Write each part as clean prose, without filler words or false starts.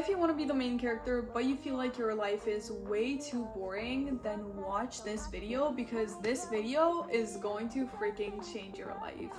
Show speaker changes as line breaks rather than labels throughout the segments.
If you want to be the main character but you feel like your life is way too boring, then watch this video because this video is going to freaking change your life.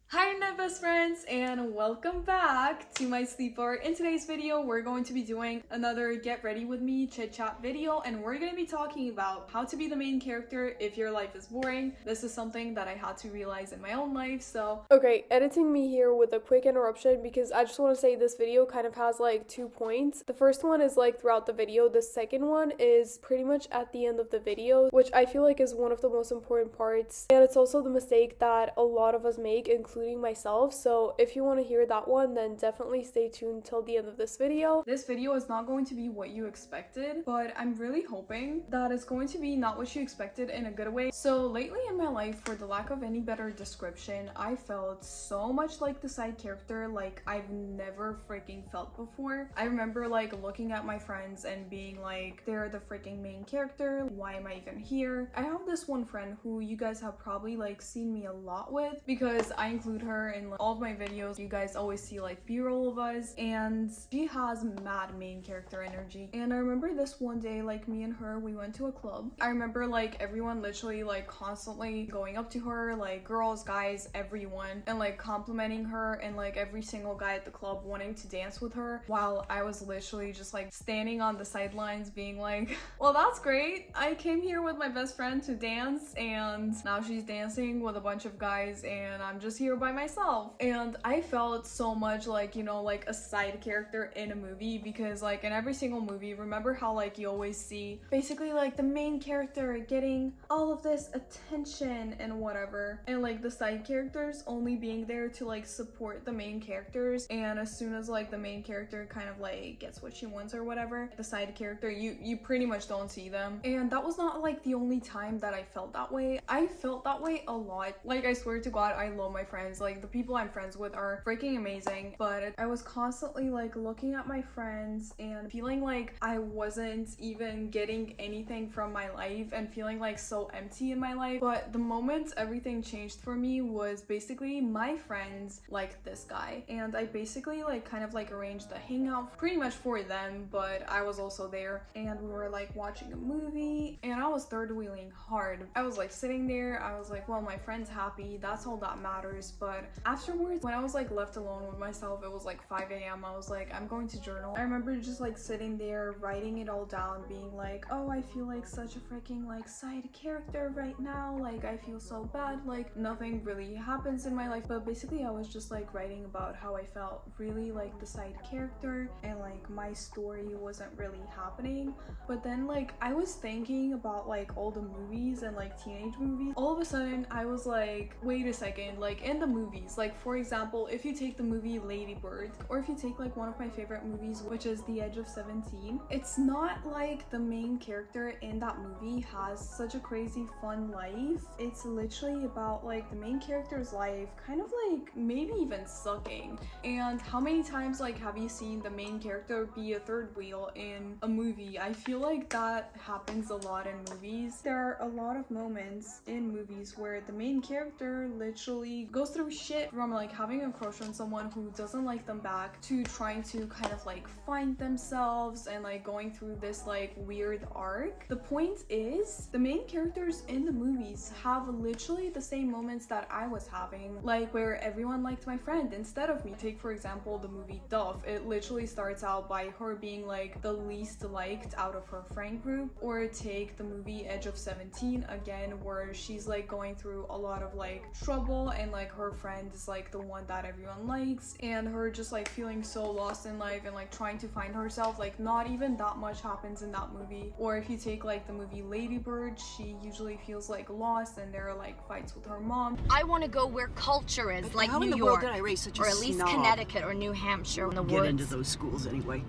Hi internet best friends, and welcome back to my sleepover. In today's video we're going to be doing another get ready with me chit chat video, and we're going to be talking about how to be the main character if your life is boring. This is something that I had to realize in my own life. So okay, editing me here with a quick interruption because I just want to say this video kind of has like 2 points. The first one is like throughout the video, the second one is pretty much at the end of the video, which I feel like is one of the most important parts, and it's also the mistake that a lot of us make, including myself. So if you want to hear that one, then definitely stay tuned till the end of this video. This video is not going to be what you expected, but I'm really hoping that it's going to be not what you expected in a good way. So lately in my life, for the lack of any better description, I felt so much like the side character like I've never freaking felt before. I remember like looking at my friends and being like, they're the freaking main character, why am I even here? I have this one friend who you guys have probably like seen me a lot with because I include her in like, all of my videos. You guys always see like b-roll of us, and she has mad main character energy. And I remember this one day, like me and her, we went to a club. I remember like everyone literally like constantly going up to her, like girls, guys, everyone, and like complimenting her, and like every single guy at the club wanting to dance with her, while I was literally just like standing on the sidelines being like, well, that's great, I came here with my best friend to dance and now she's dancing with a bunch of guys and I'm just here by myself. And I felt so much like, you know, like a side character in a movie, because like in every single movie, remember how like you always see basically like the main character getting all of this attention and whatever, and like the side characters only being there to like support the main characters, and as soon as like the main character kind of like gets what she wants or whatever, the side character, you pretty much don't see them. And that was not like the only time that I felt that way. I felt that way a lot. Like I swear to God, I love my friends, like the people I'm friends with are freaking amazing, but I was constantly like looking at my friends and feeling like I wasn't even getting anything from my life and feeling like so empty in my life. But the moment everything changed for me was basically my friends like this guy, and I basically like kind of like arranged the hangout pretty much for them, but I was also there, and we were like watching a movie and I was third wheeling hard. I was like sitting there, I was like, well, my friend's happy, that's all that matters. But afterwards, when I was like left alone with myself, it was like 5 a.m. I was like, I'm going to journal. I remember just like sitting there writing it all down, being like, oh, I feel like such a freaking like side character right now, like I feel so bad, like nothing really happens in my life. But basically I was just like writing about how I felt really like the side character, and like my story wasn't really happening. But then like I was thinking about like all the movies and like teenage movies. All of a sudden I was like, wait a second, like in the movies, like for example, if you take the movie Lady Bird, or if you take like one of my favorite movies, which is The Edge of 17, it's not like the main character in that movie has such a crazy fun life. It's literally about like the main character's life kind of like maybe even sucking. And how many times like have you seen the main character be a third wheel in a movie? I feel like that happens a lot in movies. There are a lot of moments in movies where the main character literally goes through shit, from like having a crush on someone who doesn't like them back, to trying to kind of like find themselves and like going through this like weird arc. The point is, the main characters in the movies have literally the same moments that I was having, like where everyone liked my friend instead of me. Take for example the movie Duff. It literally starts out by her being like the least liked out of her friend group. Or take the movie Edge of 17 again, where she's like going through a lot of like trouble, and like her friend is like the one that everyone likes, and her just like feeling so lost in life and like trying to find herself. Like not even that much happens in that movie. Or if you take like the movie Lady Bird, she usually feels like lost, and there are like fights with her mom.
I want to go where culture is, like
how
New
in the
York,
world did I raise such a
or at least
snob?
Connecticut or New Hampshire in the
Get
woods.
into those schools anyway.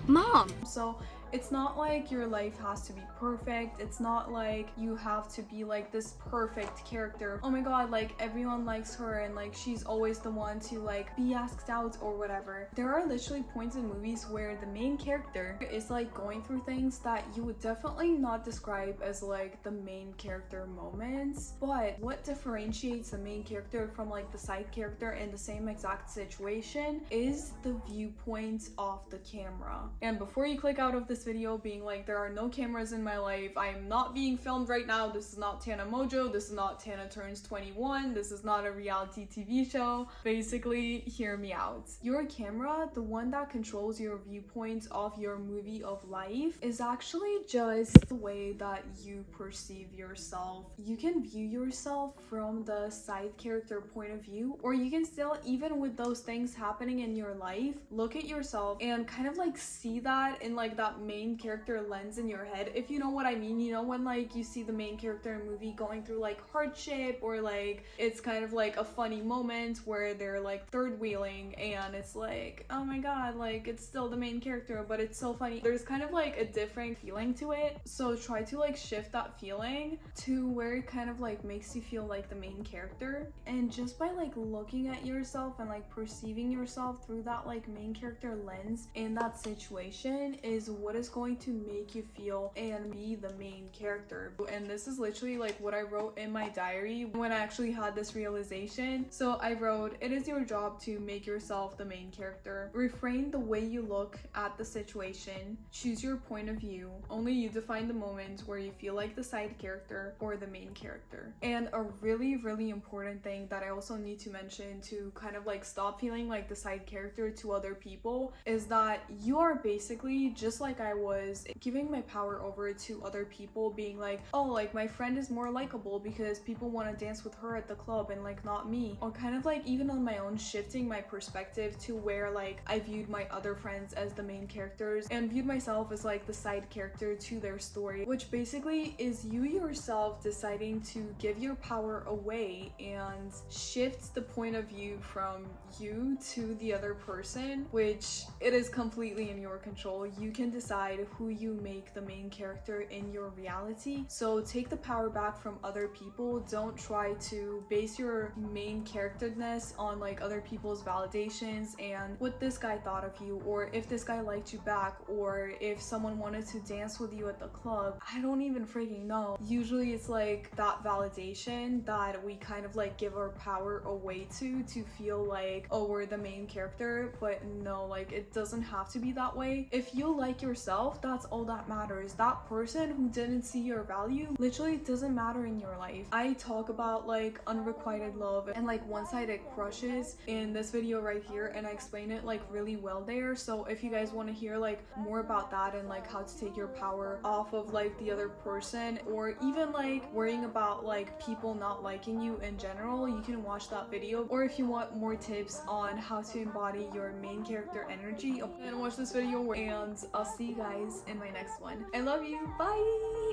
Mom.
So It's not like your life has to be perfect. It's not like you have to be like this perfect character. Oh my god, like everyone likes her and like she's always the one to like be asked out or whatever. There are literally points in movies where the main character is like going through things that you would definitely not describe as like the main character moments. But what differentiates the main character from like the side character in the same exact situation is the viewpoint of the camera. And before you click out of this video being like, there are no cameras in my life, I am not being filmed right now, this is not Tana Mojo, this is not Tana Turns 21, this is not a reality TV show. Basically, hear me out. Your camera, the one that controls your viewpoint of your movie of life, is actually just the way that you perceive yourself. You can view yourself from the side character point of view, or you can still, even with those things happening in your life, look at yourself and kind of like see that in like that main character lens in your head, if you know what I mean. You know, when like you see the main character in a movie going through like hardship, or like it's kind of like a funny moment where they're like third wheeling and it's like, oh my god, like it's still the main character but it's so funny. There's kind of like a different feeling to it, so try to like shift that feeling to where it kind of like makes you feel like the main character. And just by like looking at yourself and like perceiving yourself through that like main character lens in that situation is what is going to make you feel and be the main character. And this is literally like what I wrote in my diary when I actually had this realization. So I wrote, it is your job to make yourself the main character. Refrain the way you look at the situation. Choose your point of view. Only you define the moments where you feel like the side character or the main character. And a really important thing that I also need to mention to kind of like stop feeling like the side character to other people is that you are basically, just like I was, giving my power over to other people, being like, oh, like my friend is more likable because people want to dance with her at the club and like not me. Or kind of like even on my own, shifting my perspective to where like I viewed my other friends as the main characters and viewed myself as like the side character to their story, which basically is you yourself deciding to give your power away and shift the point of view from you to the other person, which it is completely in your control. You can decide who you make the main character in your reality. So take the power back from other people. Don't try to base your main characterness on like other people's validations and what this guy thought of you, or if this guy liked you back, or if someone wanted to dance with you at the club. I don't even freaking know. Usually it's like that validation that we kind of like give our power away to feel like, oh, we're the main character. But no, like it doesn't have to be that way. If you like yourself, that's all that matters. That person who didn't see your value literally doesn't matter in your life. I talk about like unrequited love and like one-sided crushes in this video right here, and I explain it like really well there. So if you guys want to hear like more about that and like how to take your power off of like the other person, or even like worrying about like people not liking you in general, you can watch that video. Or if you want more tips on how to embody your main character energy, then watch this video, and I'll see you guys in my next one. I love you. Bye.